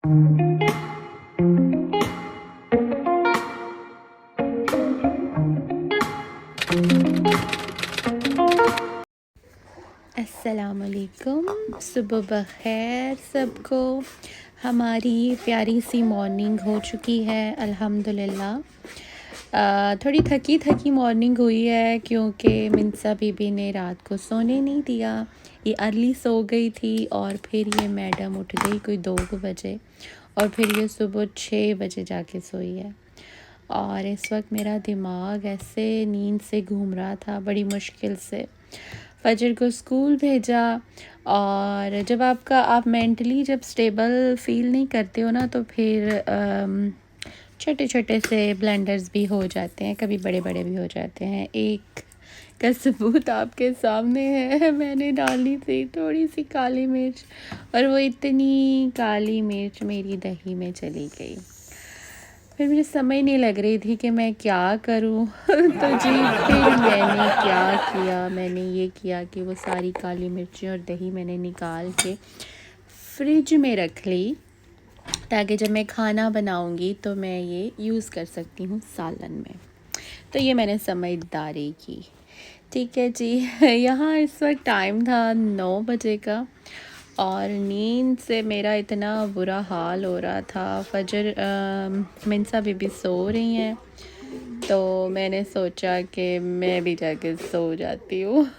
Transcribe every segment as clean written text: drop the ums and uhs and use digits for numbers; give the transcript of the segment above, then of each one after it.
अस्सलामुअलैकुम, सुबह बख़ैर सबको। हमारी प्यारी सी मॉर्निंग हो चुकी है अल्हम्दुलिल्लाह। थोड़ी थकी थकी मॉर्निंग हुई है क्योंकि मिंसा बीबी ने रात को सोने नहीं दिया। ये अर्ली सो गई थी और फिर ये मैडम उठ गई कोई 2 बजे और फिर ये सुबह 6 बजे जाके सोई है। और इस वक्त मेरा दिमाग ऐसे नींद से घूम रहा था बड़ी मुश्किल से। फजर को स्कूल भेजा और जब आप मेंटली जब स्टेबल फ़ील नहीं करते हो ना तो फिर छोटे छोटे से ब्लेंडर्स भी हो जाते हैं, कभी बड़े बड़े भी हो जाते हैं। एक का सबूत आपके सामने है, मैंने डाली थी थोड़ी सी काली मिर्च और वो इतनी काली मिर्च मेरी दही में चली गई। फिर मुझे समझ नहीं लग रही थी कि मैं क्या करूं तो जी फिर मैंने क्या किया, मैंने ये किया कि वो सारी काली मिर्ची और दही मैंने निकाल के फ्रिज में रख ली ताकि जब मैं खाना बनाऊंगी तो मैं ये यूज़ कर सकती हूँ सालन में। तो ये मैंने समझदारी की। ठीक है जी। यहाँ इस वक्त टाइम था 9 बजे का और नींद से मेरा इतना बुरा हाल हो रहा था। फजर मिंसा बीबी सो रही हैं तो मैंने सोचा कि मैं भी जाके सो जाती हूँ।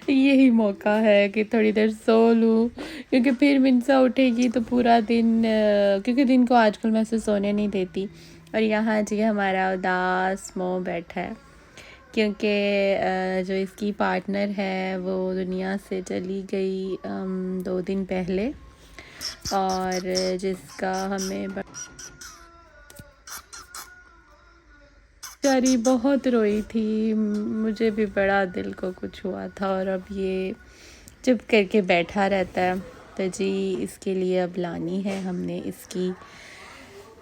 यही मौका है कि थोड़ी देर सो लूँ क्योंकि फिर मिंसा उठेगी तो पूरा दिन क्योंकि दिन को आजकल मैं उसे सोने नहीं देती। और यहाँ जी हमारा उदास मोह बैठा है क्योंकि जो इसकी पार्टनर है वो दुनिया से चली गई 2 दिन पहले और जिसका हमें बेचारी बहुत रोई थी। मुझे भी बड़ा दिल को कुछ हुआ था और अब ये चुप करके बैठा रहता है। तो जी इसके लिए अब लानी है हमने इसकी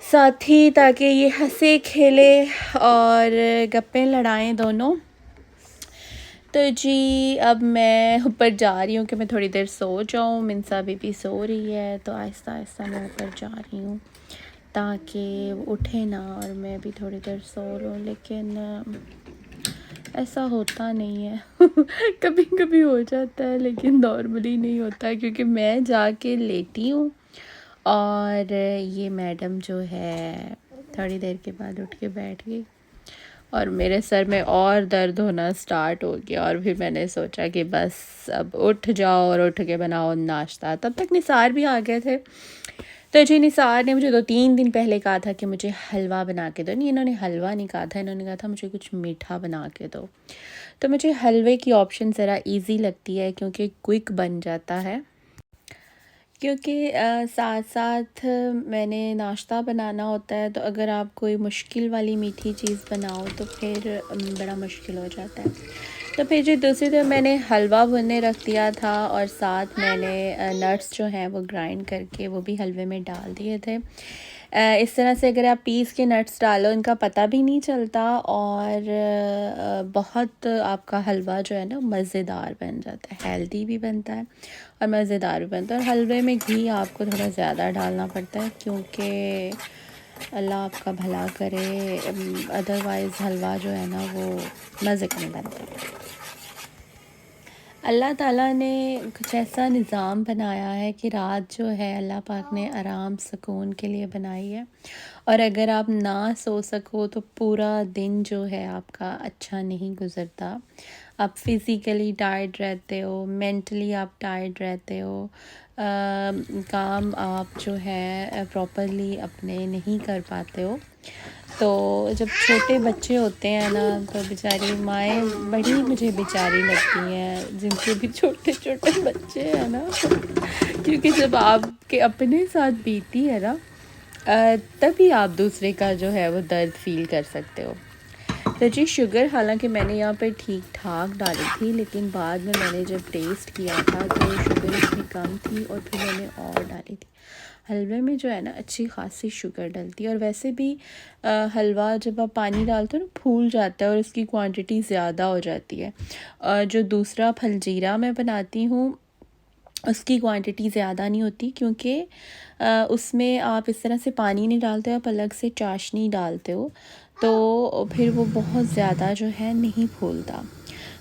साथी ताकि ये हंसे खेले और गप्पे लड़ाएं दोनों। तो जी अब मैं ऊपर जा रही हूँ कि मैं थोड़ी देर सो जाऊँ। मिंसा बीबी सो रही है तो आहिस्ता आहिस्ता मैं ऊपर जा रही हूँ ताकि वो उठे ना और मैं भी थोड़ी देर सो लूँ। लेकिन ऐसा होता नहीं है। कभी कभी हो जाता है लेकिन नॉर्मली नहीं होता है क्योंकि मैं जाके लेटी हूँ और ये मैडम जो है थोड़ी देर के बाद उठ के बैठ गई और मेरे सर में और दर्द होना स्टार्ट हो गया। और फिर मैंने सोचा कि बस अब उठ जाओ और उठ के बनाओ नाश्ता। तब तक निसार भी आ गए थे। तो जी निसार ने मुझे 2-3 दिन पहले कहा था कि मुझे हलवा बना के दो। नहीं, इन्होंने हलवा नहीं कहा था, इन्होंने कहा था मुझे कुछ मीठा बना के दो। तो मुझे हलवे की ऑप्शन ज़रा इजी लगती है क्योंकि क्विक बन जाता है। क्योंकि साथ साथ मैंने नाश्ता बनाना होता है तो अगर आप कोई मुश्किल वाली मीठी चीज़ बनाओ तो फिर बड़ा मुश्किल हो जाता है। तो फिर जो दूसरी तरफ मैंने हलवा भुनने रख दिया था और साथ मैंने नट्स जो हैं वो ग्राइंड करके वो भी हलवे में डाल दिए थे। इस तरह से अगर आप पीस के नट्स डालो इनका पता भी नहीं चलता और बहुत आपका हलवा जो है ना मज़ेदार बन जाता है, हेल्दी भी बनता है और मज़ेदार भी बनता है। और हलवे में घी आपको थोड़ा ज़्यादा डालना पड़ता है क्योंकि अल्लाह आपका भला करे, अदरवाइज़ हलवा जो है ना वो मज़े का नहीं बनता। अल्लाह ताला ने कुछ ऐसा निज़ाम बनाया है कि रात जो है अल्लाह पाक ने आराम सुकून के लिए बनाई है और अगर आप ना सो सको तो पूरा दिन जो है आपका अच्छा नहीं गुज़रता। आप फिज़िकली टायर्ड रहते हो, मेंटली आप टायर्ड रहते हो, काम आप जो है प्रॉपरली अपने नहीं कर पाते हो। तो जब छोटे बच्चे होते हैं ना तो बेचारी माएँ बड़ी मुझे बेचारी लगती हैं जिनके भी छोटे छोटे बच्चे हैं ना। क्योंकि जब आपके अपने साथ बीती है ना तभी आप दूसरे का जो है वो दर्द फील कर सकते हो। तो जी शुगर हालांकि मैंने यहाँ पे ठीक ठाक डाली थी लेकिन बाद में मैंने जब टेस्ट किया था तो शुगर इसमें कम थी और फिर मैंने और डाली थी। हलवे में जो है ना अच्छी खासी शुगर डलती है और वैसे भी हलवा जब आप पानी डालते हो ना फूल जाता है और इसकी क्वांटिटी ज़्यादा हो जाती है। जो दूसरा फलजीरा मैं बनाती हूँ उसकी क्वांटिटी ज़्यादा नहीं होती, क्योंकि उसमें आप इस तरह से पानी नहीं डालते हो, आप अलग से चाशनी डालते हो, तो फिर वो बहुत ज़्यादा जो है नहीं फूलता।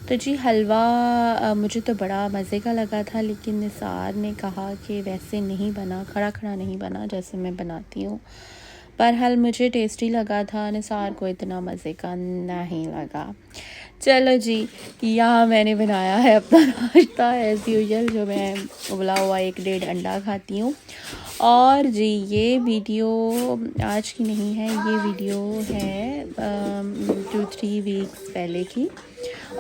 तो जी हलवा मुझे तो बड़ा मज़े का लगा था, लेकिन निसार ने कहा कि वैसे नहीं बना, खड़ा खड़ा नहीं बना जैसे मैं बनाती हूँ। बहरहाल मुझे टेस्टी लगा था, निसार को इतना मज़े का नहीं लगा। चलो जी, यहाँ मैंने बनाया है अपना नाश्ता एज़ यूजुअल, जो मैं उबला हुआ 1-1.5 अंडा खाती हूँ। और जी ये वीडियो आज की नहीं है, ये वीडियो है 2-3 वीक्स पहले की।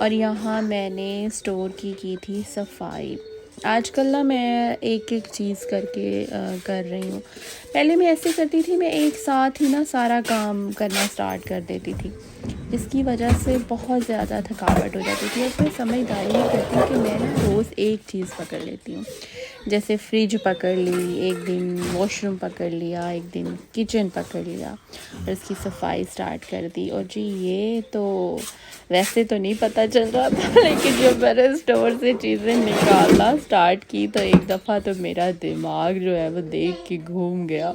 और यहाँ मैंने स्टोर की थी सफाई। आजकल ना मैं एक एक चीज़ करके कर रही हूँ। पहले मैं ऐसे करती थी, मैं एक साथ ही ना सारा काम करना स्टार्ट कर देती थी, जिसकी वजह से बहुत ज़्यादा थकावट हो जाती थी। और मैं समझदारी नहीं करती कि मैं ना रोज़ एक चीज़ पकड़ लेती हूँ, जैसे फ्रिज पकड़ ली एक दिन, वॉशरूम पकड़ लिया एक दिन, किचन पकड़ लिया और इसकी सफाई स्टार्ट कर दी। और जी ये तो वैसे तो नहीं पता चल रहा था, लेकिन जब मैंने स्टोर से चीज़ें निकालना स्टार्ट की तो एक दफ़ा तो मेरा दिमाग जो है वो देख के घूम गया।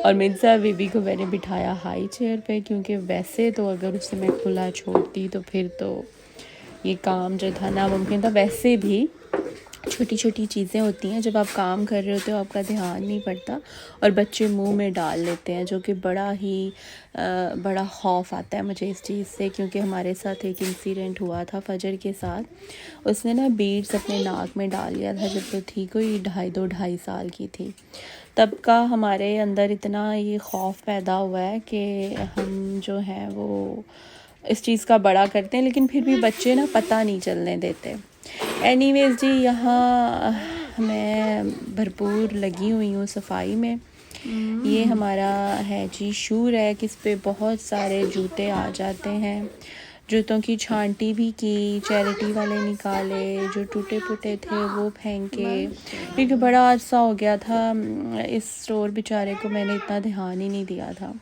और मिर्ज़ा बीबी को मैंने बिठाया हाई चेयर पे, क्योंकि वैसे तो अगर उसे मैं खुला छोड़ती तो फिर तो ये काम जो था नामुमकिन था। वैसे भी छोटी छोटी चीज़ें होती हैं, जब आप काम कर रहे होते हो आपका ध्यान नहीं पड़ता और बच्चे मुंह में डाल लेते हैं, जो कि बड़ा खौफ आता है मुझे इस चीज़ से, क्योंकि हमारे साथ एक इंसिडेंट हुआ था फजर के साथ। उसने ना बीड्स अपने नाक में डाल लिया था जब वो थी कोई 2.5 साल की थी। तब का हमारे अंदर इतना ये खौफ पैदा हुआ है कि हम जो है वो इस चीज़ का बड़ा करते हैं, लेकिन फिर भी बच्चे ना पता नहीं चलने देते। एनीवेज़ जी, यहाँ मैं भरपूर लगी हुई हूँ सफाई में। ये हमारा है जी शू रैक, इस पे बहुत सारे जूते आ जाते हैं। जूतों की छांटी भी की, चैरिटी वाले निकाले, जो टूटे फूटे थे वो फेंके, क्योंकि बड़ा अरसा हो गया था इस स्टोर बेचारे को मैंने इतना ध्यान ही नहीं दिया था।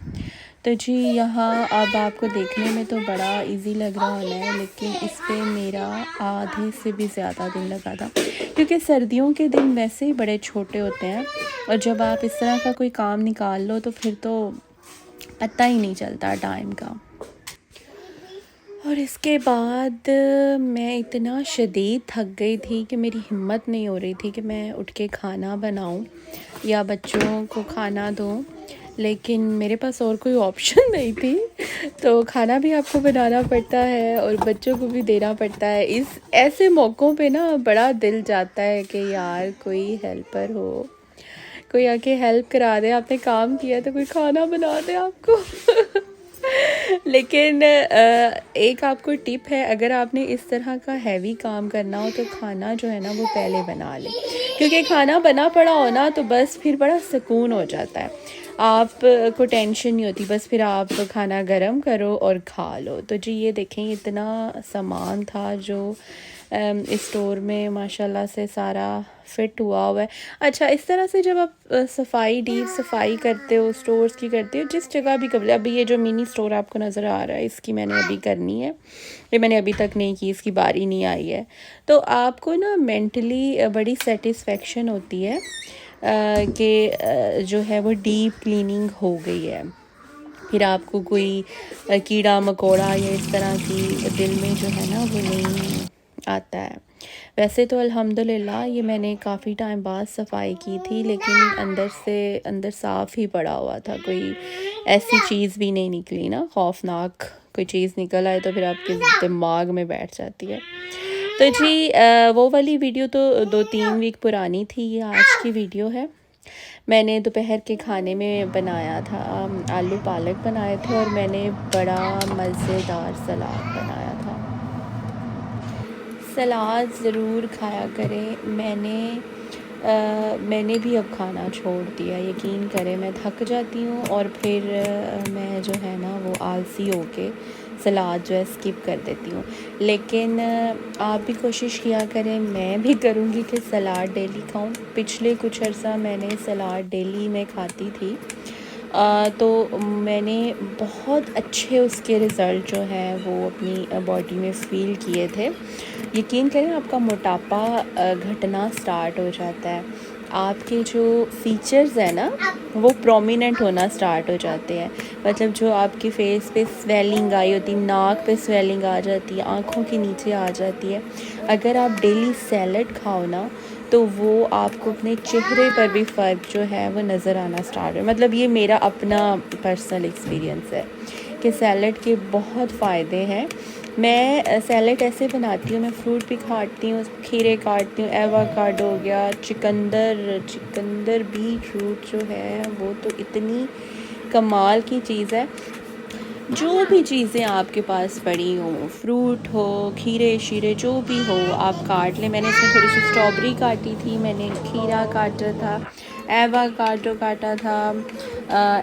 तो जी यहाँ अब आपको देखने में तो बड़ा इजी लग रहा होना है, लेकिन इस पे मेरा आधे से भी ज़्यादा दिन लगा था, क्योंकि सर्दियों के दिन वैसे ही बड़े छोटे होते हैं और जब आप इस तरह का कोई काम निकाल लो तो फिर तो पता ही नहीं चलता टाइम का। और इसके बाद मैं इतना शदीद थक गई थी कि मेरी हिम्मत नहीं हो रही थी कि मैं उठ के खाना बनाऊं या बच्चों को खाना दूं, लेकिन मेरे पास और कोई ऑप्शन नहीं थी। तो खाना भी आपको बनाना पड़ता है और बच्चों को भी देना पड़ता है। इस ऐसे मौक़ों पे ना बड़ा दिल जाता है कि यार कोई हेल्पर हो, कोई आके हेल्प करा दे, आपने काम किया तो कोई खाना बना दे आपको। लेकिन एक आपको टिप है, अगर आपने इस तरह का हैवी काम करना हो तो खाना जो है ना वो पहले बना लें, क्योंकि खाना बना पड़ा हो ना तो बस फिर बड़ा सुकून हो जाता है, आप को टेंशन नहीं होती, बस फिर आप खाना गरम करो और खा लो। तो जी ये देखें इतना सामान था जो इस स्टोर में माशाल्लाह से सारा फिट हुआ है। अच्छा, इस तरह से जब आप सफाई डीप सफाई करते हो, स्टोर्स की करते हो, जिस जगह भी कभी, अभी ये जो मिनी स्टोर आपको नज़र आ रहा है इसकी मैंने अभी करनी है, ये मैंने अभी तक नहीं की, इसकी बारी नहीं आई है। तो आपको ना मेंटली बड़ी सेटिस्फेक्शन होती है कि जो है वो डीप क्लीनिंग हो गई है। फिर आपको कोई कीड़ा मकोड़ा या इस तरह की दिल में जो है ना वो नहीं आता है। वैसे तो अल्हम्दुलिल्लाह ये मैंने काफ़ी टाइम बाद सफाई की थी, लेकिन अंदर साफ़ ही पड़ा हुआ था, कोई ऐसी चीज़ भी नहीं निकली ना खौफनाक कोई चीज़ निकल आए तो फिर आपके दिमाग में बैठ जाती है। तो जी वो वाली वीडियो तो 2-3 वीक पुरानी थी, ये आज की वीडियो है। मैंने दोपहर के खाने में बनाया था आलू पालक बनाए थे और मैंने बड़ा मज़ेदार सलाद बनाया था। सलाद ज़रूर खाया करें। मैंने भी अब खाना छोड़ दिया, यकीन करें, मैं थक जाती हूँ और फिर मैं जो है ना वो आलसी होके सलाद जो है स्किप कर देती हूँ। लेकिन आप भी कोशिश किया करें, मैं भी करूँगी कि सलाद डेली खाऊं। पिछले कुछ अर्सा मैंने सलाद डेली में खाती थी, तो मैंने बहुत अच्छे उसके रिज़ल्ट जो है वो अपनी बॉडी में फ़ील किए थे। यकीन करें आपका मोटापा घटना स्टार्ट हो जाता है। आपके जो फीचर्स हैं ना वो प्रोमिनेंट होना स्टार्ट हो जाते हैं। मतलब जो आपके फेस पे स्वेलिंग आई होती, नाक पे स्वेलिंग आ जाती है, आँखों के नीचे आ जाती है। अगर आप डेली सैलड खाओ ना तो वो आपको अपने चेहरे पर भी फ़र्क जो है वो नज़र आना स्टार्ट हो। मतलब ये मेरा अपना पर्सनल एक्सपीरियंस है कि सैलड के बहुत फ़ायदे हैं। मैं सैलड ऐसे बनाती हूँ, मैं फ्रूट भी काटती हूँ, खीरे काटती हूँ, एवोकाडो हो गया, चिकंदर बीट रूट जो है वो तो इतनी कमाल की चीज़ है। जो भी चीज़ें आपके पास पड़ी हों, फ्रूट हो, खीरे शीरे जो भी हो आप काट लें। मैंने इसमें थोड़ी सी स्ट्रॉबेरी काटी थी, मैंने खीरा काटा था, एवोकाडो काटा था,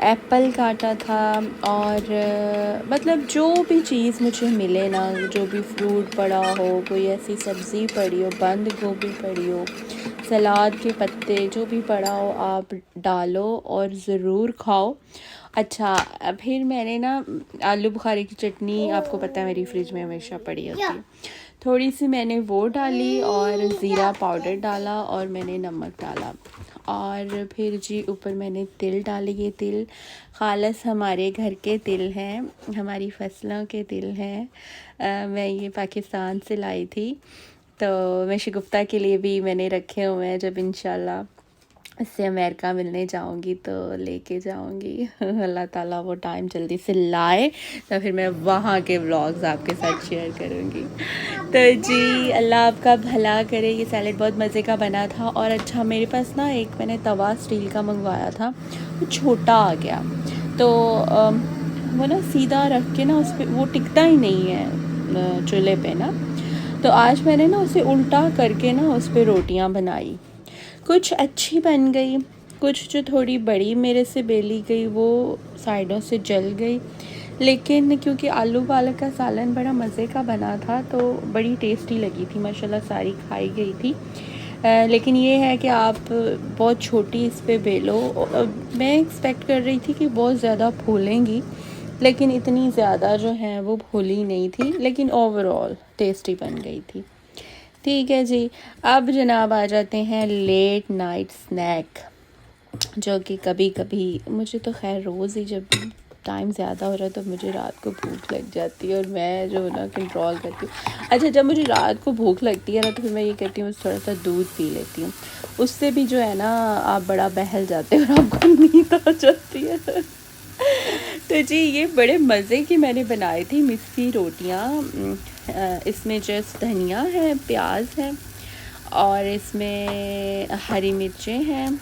एप्पल काटा था और मतलब जो भी चीज़ मुझे मिले ना, जो भी फ्रूट पड़ा हो, कोई ऐसी सब्ज़ी पड़ी हो, बंद गोभी पड़ी हो, सलाद के पत्ते जो भी पड़ा हो आप डालो और ज़रूर खाओ। अच्छा, फिर मैंने ना आलू बुखारे की चटनी, आपको पता है मेरी फ्रिज में हमेशा पड़ी होती है, थोड़ी सी मैंने वो डाली और ज़ीरा पाउडर डाला और मैंने नमक डाला और फिर जी ऊपर मैंने तिल डाले। ये तिल ख़ालस हमारे घर के तिल हैं, हमारी फसलों के तिल हैं। मैं ये पाकिस्तान से लाई थी, तो मैं शगुफ्ता के लिए भी मैंने रखे हुए हैं। जब इंशाल्लाह इससे अमेरिका मिलने जाऊंगी तो लेके जाऊंगी अल्लाह ताला वो टाइम जल्दी से लाए तो फिर मैं वहाँ के व्लॉग्स आपके साथ शेयर करूंगी। तो जी अल्लाह आपका भला करे। ये सैलेड बहुत मज़े का बना था। और अच्छा, मेरे पास ना एक मैंने तवा स्टील का मंगवाया था, वो छोटा आ गया, तो वो ना सीधा रख के ना उस पर वो टिकता ही नहीं है चूल्हे पे ना। तो आज मैंने ना उसे उल्टा करके ना उस पर रोटियां बनाई, कुछ अच्छी बन गई, कुछ जो थोड़ी बड़ी मेरे से बेली गई वो साइडों से जल गई। लेकिन क्योंकि आलू पालक का सालन बड़ा मज़े का बना था तो बड़ी टेस्टी लगी थी, माशाल्लाह सारी खाई गई थी। लेकिन ये है कि आप बहुत छोटी इस पे बेलो। मैं एक्सपेक्ट कर रही थी कि बहुत ज़्यादा फूलेंगी, लेकिन इतनी ज़्यादा जो है वो फूली नहीं थी, लेकिन ओवरऑल टेस्टी बन गई थी। ठीक है जी, अब जनाब आ जाते हैं लेट नाइट स्नैक, जो कि कभी कभी मुझे तो खैर रोज़ ही जब टाइम ज़्यादा हो रहा है तो मुझे रात को भूख लग जाती है और मैं जो ना कंट्रोल करती हूँ। अच्छा, जब मुझे रात को भूख लगती है ना तो फिर मैं ये कहती हूँ थोड़ा सा दूध पी लेती हूँ, उससे भी जो है ना आप बड़ा बहल जाते हो और आपको नींद आ जाती है। तो जी ये बड़े मज़े की मैंने बनाई थी मिस्सी रोटियाँ। इसमें जस्ट धनिया है, प्याज है और इसमें हरी मिर्चें हैं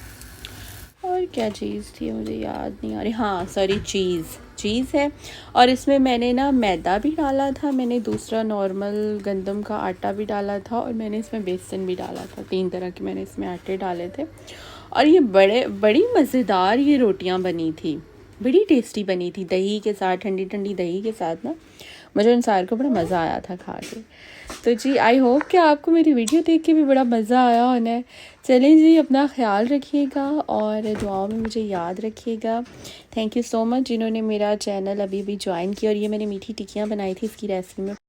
और क्या चीज़ थी मुझे याद नहीं आ रही, हाँ सॉरी, चीज़ है। और इसमें मैंने ना मैदा भी डाला था, मैंने दूसरा नॉर्मल गंदम का आटा भी डाला था और मैंने इसमें बेसन भी डाला था। 3 तरह के मैंने इसमें आटे डाले थे और ये बड़ी मज़ेदार ये रोटियां बनी थी, बड़ी टेस्टी बनी थी दही के साथ, ठंडी ठंडी दही के साथ ना। मुझे इंसान को बड़ा मज़ा आया था खा के। तो जी आई होप कि आपको मेरी वीडियो देख के भी बड़ा मज़ा आया होना है। चलें जी, अपना ख्याल रखिएगा और दुआओं में मुझे याद रखिएगा। थैंक यू सो मच जिन्होंने मेरा चैनल अभी ज्वाइन किया। और ये मैंने मीठी टिक्कियाँ बनाई थी, इसकी रेसिपी में